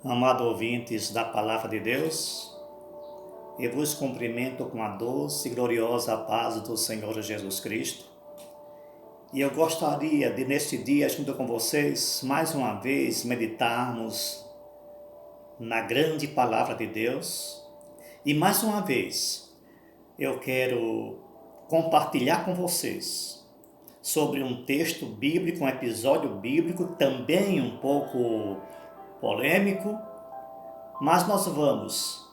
Amados ouvintes da Palavra de Deus, eu vos cumprimento com a doce e gloriosa paz do Senhor Jesus Cristo. E eu gostaria de, neste dia, junto com vocês, mais uma vez meditarmos na grande Palavra de Deus. E mais uma vez, eu quero compartilhar com vocês sobre um texto bíblico, um episódio bíblico, também um pouco polêmico, mas nós vamos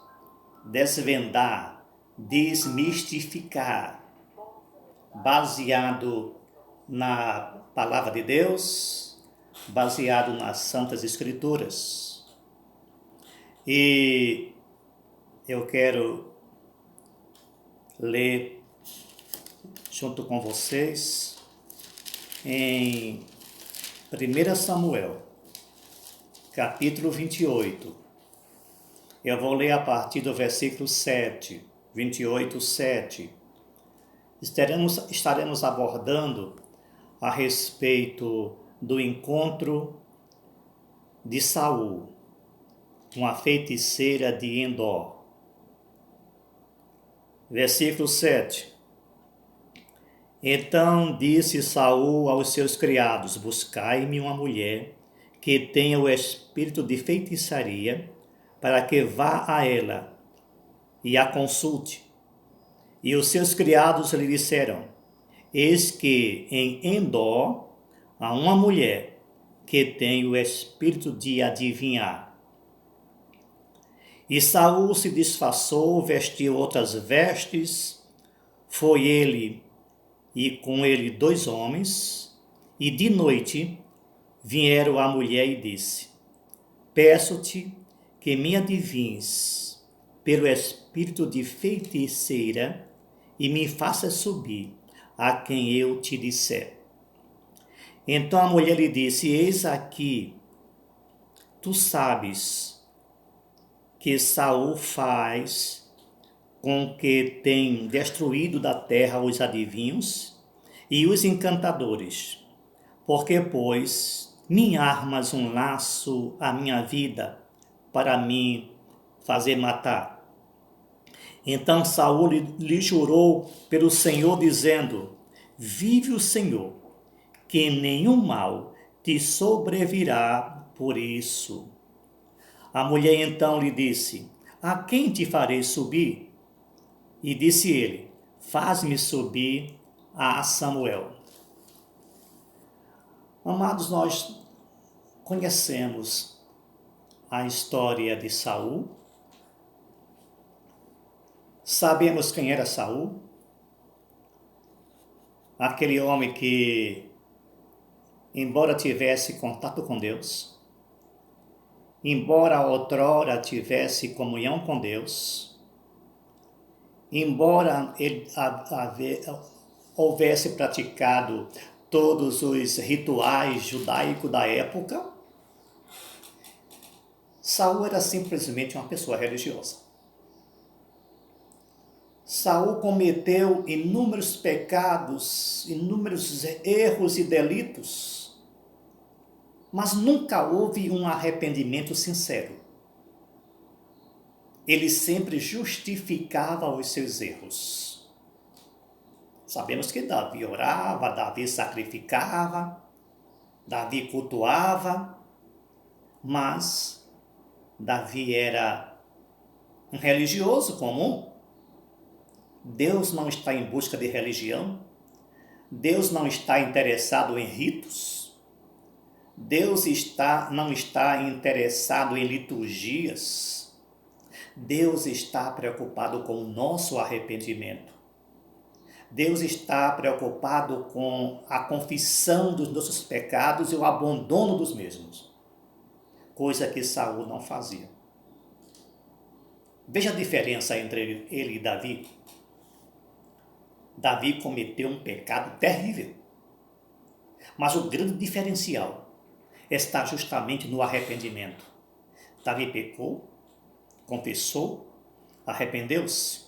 desvendar, desmistificar, baseado na Palavra de Deus, baseado nas Santas Escrituras. E eu quero ler junto com vocês em 1 Samuel, capítulo 28. Eu vou ler a partir do versículo 7, 28, 7. Estaremos abordando a respeito do encontro de Saul com a feiticeira de Endor. Versículo 7. Então disse Saul aos seus criados: buscai-me uma mulher que tenha o espírito de feitiçaria, para que vá a ela e a consulte. E os seus criados lhe disseram: eis que em Endor há uma mulher que tem o espírito de adivinhar. E Saul se disfarçou, vestiu outras vestes, foi ele e com ele 2 homens, e de noite vieram a mulher e disse: peço-te que me adivinhes pelo espírito de feiticeira e me faça subir a quem eu te disser. Então a mulher lhe disse: eis aqui, tu sabes que Saul faz com que tem destruído da terra os adivinhos e os encantadores. Porque, pois, me armas um laço à minha vida para me fazer matar? Então Saul lhe jurou pelo Senhor, dizendo: vive o Senhor, que nenhum mal te sobrevirá por isso. A mulher então lhe disse: a quem te farei subir? E disse ele: faz-me subir a Samuel. Amados, nós conhecemos a história de Saul. Sabemos quem era Saul, aquele homem que, embora tivesse contato com Deus, embora outrora tivesse comunhão com Deus, embora ele houvesse praticado todos os rituais judaicos da época, Saul era simplesmente uma pessoa religiosa. Saul cometeu inúmeros pecados, inúmeros erros e delitos, mas nunca houve um arrependimento sincero. Ele sempre justificava os seus erros. Sabemos que Davi orava, Davi sacrificava, Davi cultuava, mas Davi era um religioso comum. Deus não está em busca de religião. Deus não está interessado em ritos. Deus não está interessado em liturgias. Deus está preocupado com o nosso arrependimento. Deus está preocupado com a confissão dos nossos pecados e o abandono dos mesmos. Coisa que Saul não fazia. Veja a diferença entre ele e Davi. Davi cometeu um pecado terrível. Mas o grande diferencial está justamente no arrependimento. Davi pecou, confessou, arrependeu-se.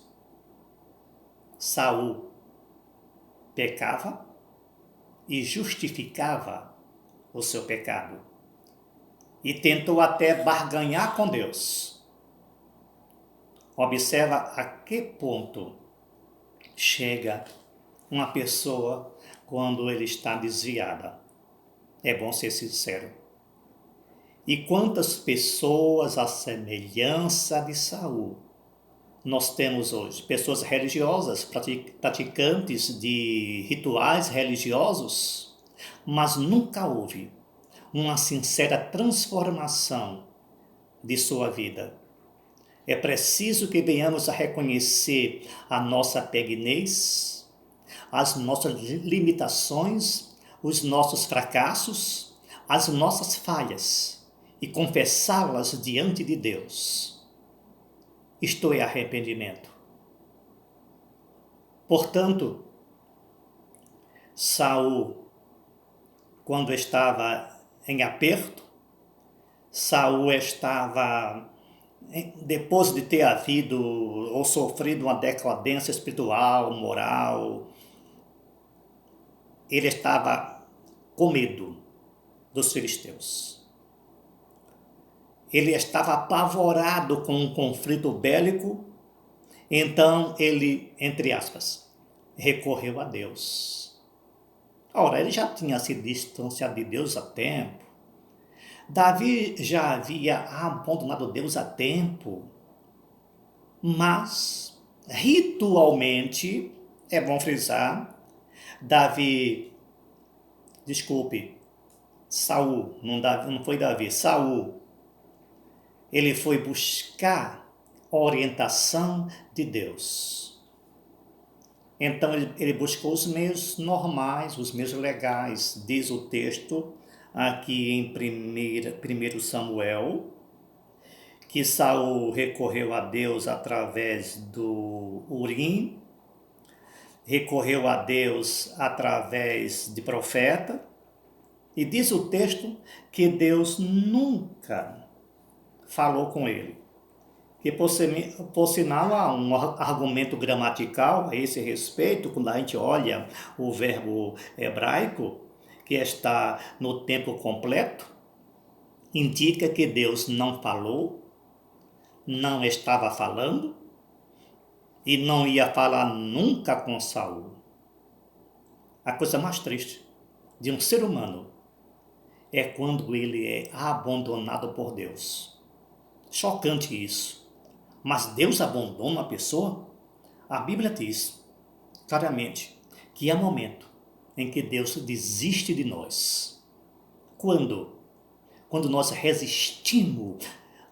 Saul pecava e justificava o seu pecado. e tentou até barganhar com Deus. Observa a que ponto chega uma pessoa quando ele está desviada. É bom ser sincero. E quantas pessoas à semelhança de Saul nós temos hoje? Pessoas religiosas, praticantes de rituais religiosos, mas nunca houve uma sincera transformação de sua vida. É preciso que venhamos a reconhecer a nossa pequenez, as nossas limitações, os nossos fracassos, as nossas falhas e confessá-las diante de Deus. Isto é arrependimento. Portanto, Saul, quando estava em aperto, Saul estava, depois de ter havido ou sofrido uma decadência espiritual, moral, ele estava com medo dos filisteus. Ele estava apavorado com um conflito bélico, então ele, entre aspas, recorreu a Deus. Ora, ele já tinha se distanciado de Deus há tempo. Davi já havia abandonado Deus há tempo, mas ritualmente, é bom frisar, Saul, não foi Davi, Saul, ele foi buscar orientação de Deus. Então ele buscou os meios normais, os meios legais, diz o texto aqui em 1 Samuel, que Saul recorreu a Deus através do Urim, recorreu a Deus através de profeta, e diz o texto que Deus nunca falou com ele. Que por sinal há um argumento gramatical a esse respeito, quando a gente olha o verbo hebraico, que está no tempo completo, indica que Deus não falou, não estava falando e não ia falar nunca com Saul. A coisa mais triste de um ser humano é quando ele é abandonado por Deus. Chocante isso. Mas Deus abandona a pessoa? A Bíblia diz claramente que há momento em que Deus desiste de nós. Quando? Quando nós resistimos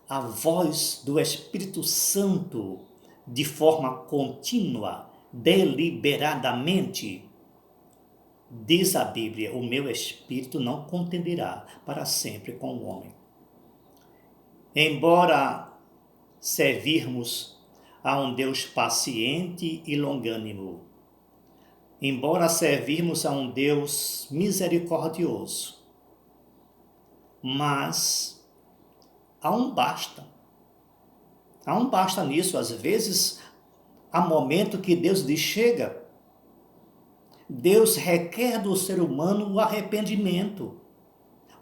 à voz do Espírito Santo de forma contínua, deliberadamente. Diz a Bíblia, o meu espírito não contenderá para sempre com o homem. Embora servirmos a um Deus paciente e longânimo, embora servirmos a um Deus misericordioso, mas há um basta nisso. Às vezes, há momento que Deus diz, chega. Deus requer do ser humano o arrependimento,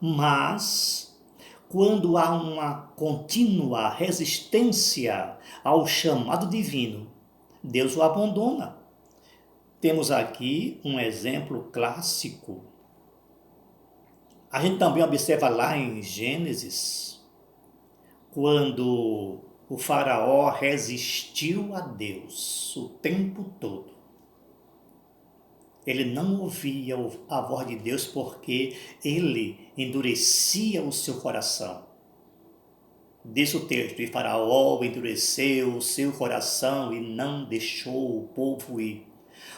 mas quando há uma contínua resistência ao chamado divino, Deus o abandona. Temos aqui um exemplo clássico. A gente também observa lá em Gênesis, quando o faraó resistiu a Deus o tempo todo. Ele não ouvia a voz de Deus porque ele endurecia o seu coração. Diz o texto, e Faraó endureceu o seu coração e não deixou o povo ir.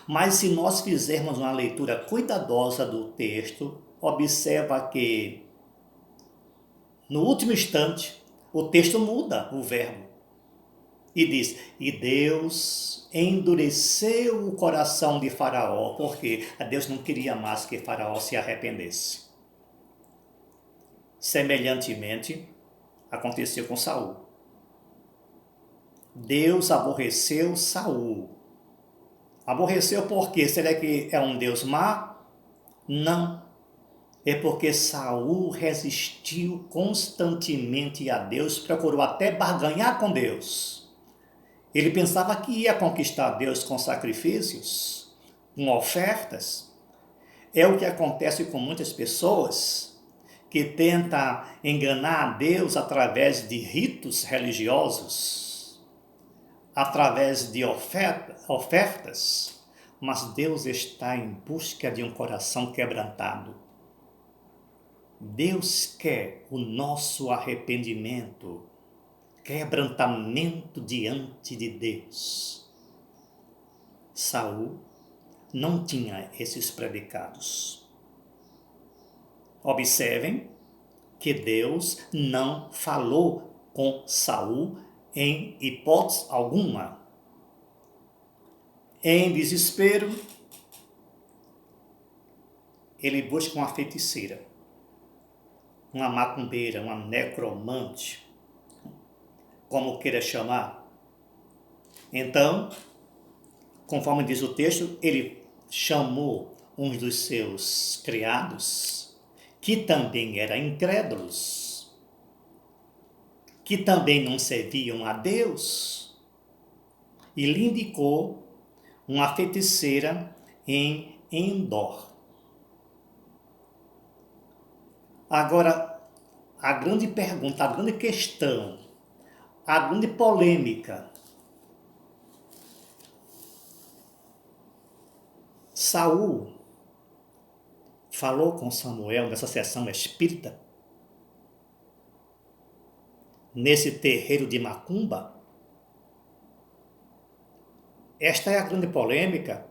Mas se nós fizermos uma leitura cuidadosa do texto, observa que no último instante o texto muda o verbo. E diz, e Deus endureceu o coração de Faraó, porque Deus não queria mais que Faraó se arrependesse. Semelhantemente, aconteceu com Saul. Deus aborreceu Saul. Aborreceu por quê? Será que é um Deus má? Não. é porque Saul resistiu constantemente a Deus, procurou até barganhar com Deus. Ele pensava que ia conquistar Deus com sacrifícios, com ofertas. É o que acontece com muitas pessoas que tentam enganar Deus através de ritos religiosos, através de ofertas, mas Deus está em busca de um coração quebrantado. Deus quer o nosso arrependimento, quebrantamento diante de Deus. Saul não tinha esses predicados. Observem que Deus não falou com Saul em hipótese alguma. Em desespero, ele busca uma feiticeira, uma macumbeira, uma necromante, como queira chamar. Então, conforme diz o texto, ele chamou um dos seus criados, que também eram incrédulos, que também não serviam a Deus, e lhe indicou uma feiticeira em Endor. Agora, a grande pergunta, a grande questão, a grande polêmica. Saul falou com Samuel nessa sessão espírita, nesse terreiro de macumba? Esta é a grande polêmica.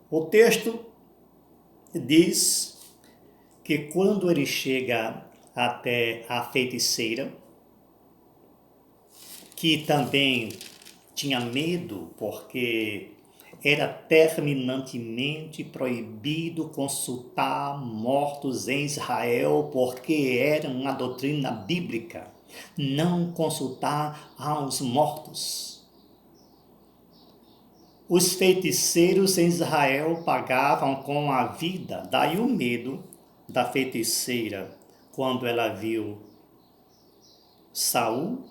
O texto diz que quando ele chega até a feiticeira, que também tinha medo, porque era terminantemente proibido consultar mortos em Israel, porque era uma doutrina bíblica, não consultar aos mortos. Os feiticeiros em Israel pagavam com a vida, daí o medo da feiticeira quando ela viu Saul.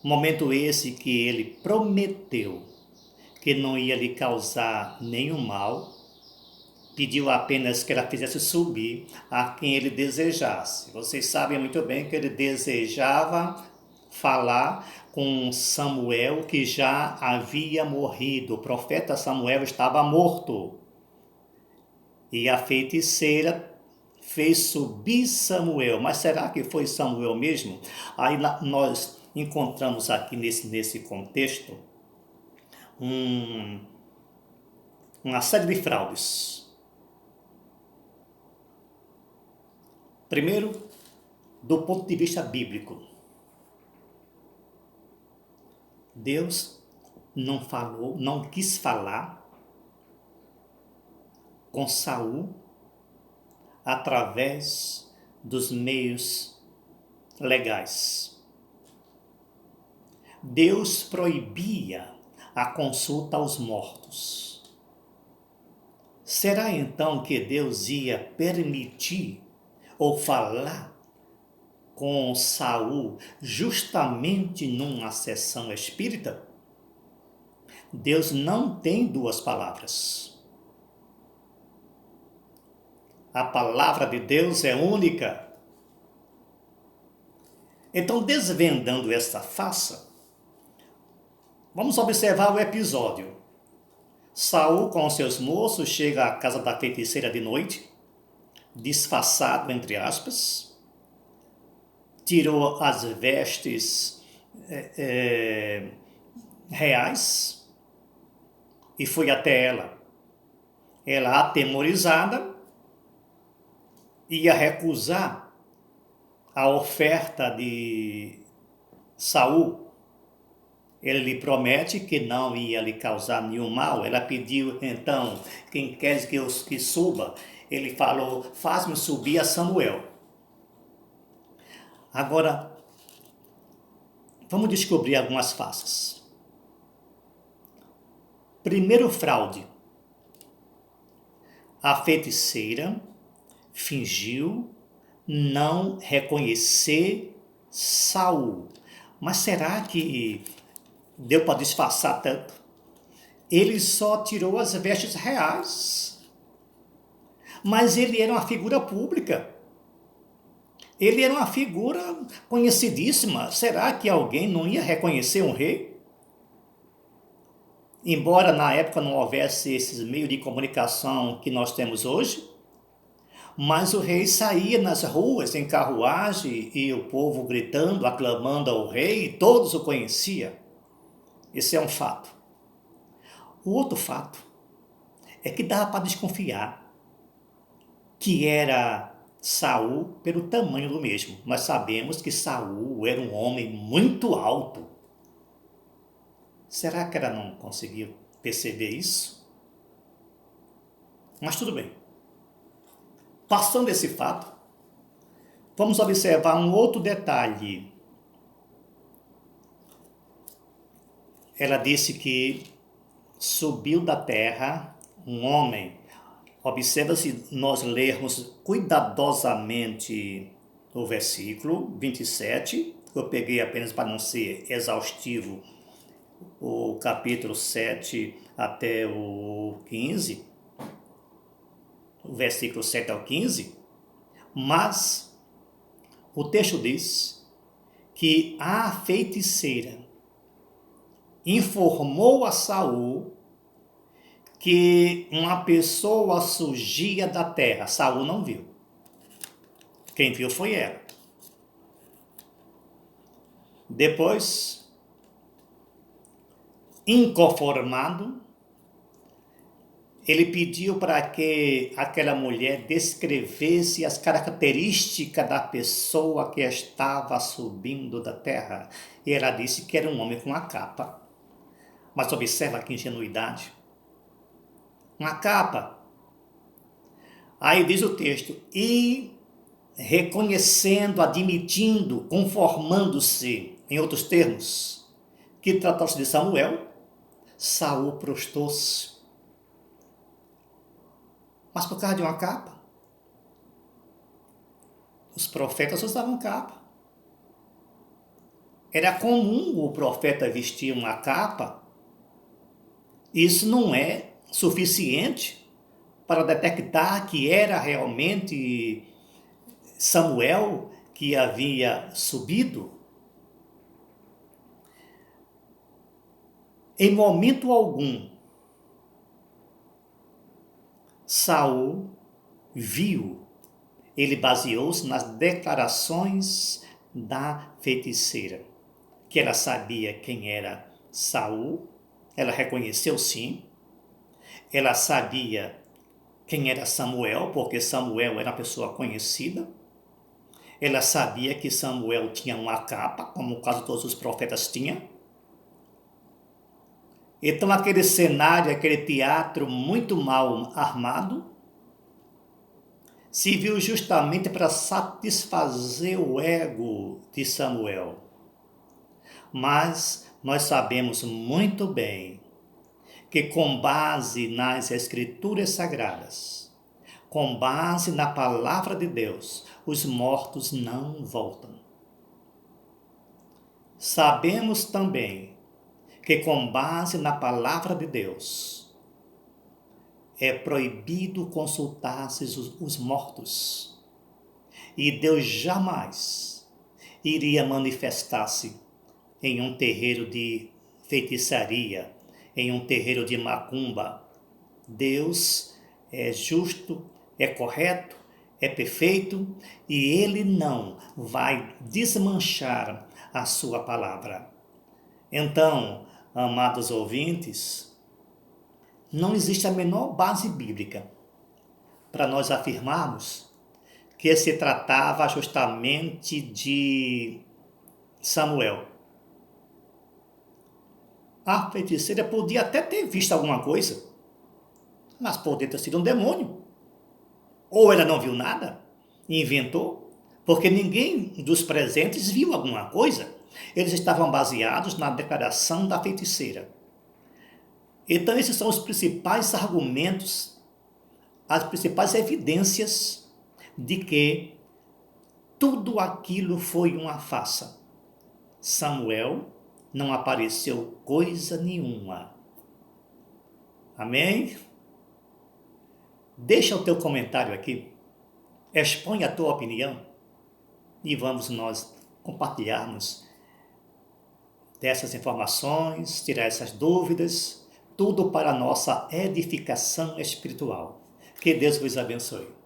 Momento esse que ele prometeu que não ia lhe causar nenhum mal, pediu apenas que ela fizesse subir a quem ele desejasse. Vocês sabem muito bem que ele desejava falar com Samuel, que já havia morrido. O profeta Samuel estava morto. E a feiticeira fez subir Samuel. Mas será que foi Samuel mesmo? Aí nós encontramos aqui nesse contexto uma série de fraudes. Primeiro, do ponto de vista bíblico. Deus não quis falar com Saul através dos meios legais. Deus proibia a consulta aos mortos. Será então que Deus ia permitir ou falar com Saul justamente numa sessão espírita? Deus não tem duas palavras. A palavra de Deus é única. Então, desvendando esta farsa, vamos observar o episódio. Saul com seus moços chega à casa da feiticeira de noite, disfarçado, entre aspas, tirou as vestes reais e foi até ela. Ela, atemorizada, ia recusar a oferta de Saul. Ele lhe promete que não ia lhe causar nenhum mal. Ela pediu, então, quem quer que suba? Ele falou, faz-me subir a Samuel. Agora, vamos descobrir algumas faces. Primeiro fraude. A feiticeira fingiu não reconhecer Saul. Mas será que deu para disfarçar tanto? Ele só tirou as vestes reais. Mas ele era uma figura pública. Ele era uma figura conhecidíssima. Será que alguém não ia reconhecer um rei? Embora na época não houvesse esses meios de comunicação que nós temos hoje, mas o rei saía nas ruas em carruagem e o povo gritando, aclamando ao rei, e todos o conheciam. Esse é um fato. O outro fato é que dava para desconfiar que era Saul pelo tamanho do mesmo. Nós sabemos que Saul era um homem muito alto. Será que ela não conseguiu perceber isso? Mas tudo bem. Passando esse fato, vamos observar um outro detalhe. Ela disse que subiu da terra um homem. Observa se nós lermos cuidadosamente o versículo 27. Eu peguei apenas para não ser exaustivo o capítulo 7 até o 15. O versículo 7 ao 15. Mas o texto diz que a feiticeira informou a Saul que uma pessoa surgia da terra. Saul não viu. Quem viu foi ela. Depois, inconformado, ele pediu para que aquela mulher descrevesse as características da pessoa que estava subindo da terra. E ela disse que era um homem com uma capa. Mas observa que ingenuidade. Uma capa. Aí diz o texto, e reconhecendo, admitindo, conformando-se, em outros termos, que tratou-se de Samuel, Saul prostrou-se. Mas por causa de uma capa? Os profetas usavam capa. Era comum o profeta vestir uma capa. Isso não é suficiente para detectar que era realmente Samuel que havia subido. Em momento algum, Saul viu. Ele baseou-se nas declarações da feiticeira, que ela sabia quem era Saul, ela reconheceu sim, ela sabia quem era Samuel, porque Samuel era uma pessoa conhecida, ela sabia que Samuel tinha uma capa, como quase todos os profetas tinham. Então aquele cenário, aquele teatro muito mal armado, se viu justamente para satisfazer o ego de Samuel. Mas nós sabemos muito bem que com base nas Escrituras Sagradas, com base na Palavra de Deus, os mortos não voltam. Sabemos também que com base na Palavra de Deus, é proibido consultar-se os mortos. E Deus jamais iria manifestar-se em um terreiro de feitiçaria, em um terreiro de macumba. Deus é justo, é correto, é perfeito e Ele não vai desmanchar a sua palavra. Então, amados ouvintes, não existe a menor base bíblica para nós afirmarmos que se tratava justamente de Samuel. A feiticeira podia até ter visto alguma coisa, mas poderia ter sido um demônio. Ou ela não viu nada e inventou, porque ninguém dos presentes viu alguma coisa. Eles estavam baseados na declaração da feiticeira. Então esses são os principais argumentos as principais evidências de que tudo aquilo foi uma farsa. Samuel não apareceu coisa nenhuma. Amém? Deixa o teu comentário aqui, expõe a tua opinião e vamos nós compartilharmos dessas informações, tirar essas dúvidas, tudo para a nossa edificação espiritual. Que Deus vos abençoe.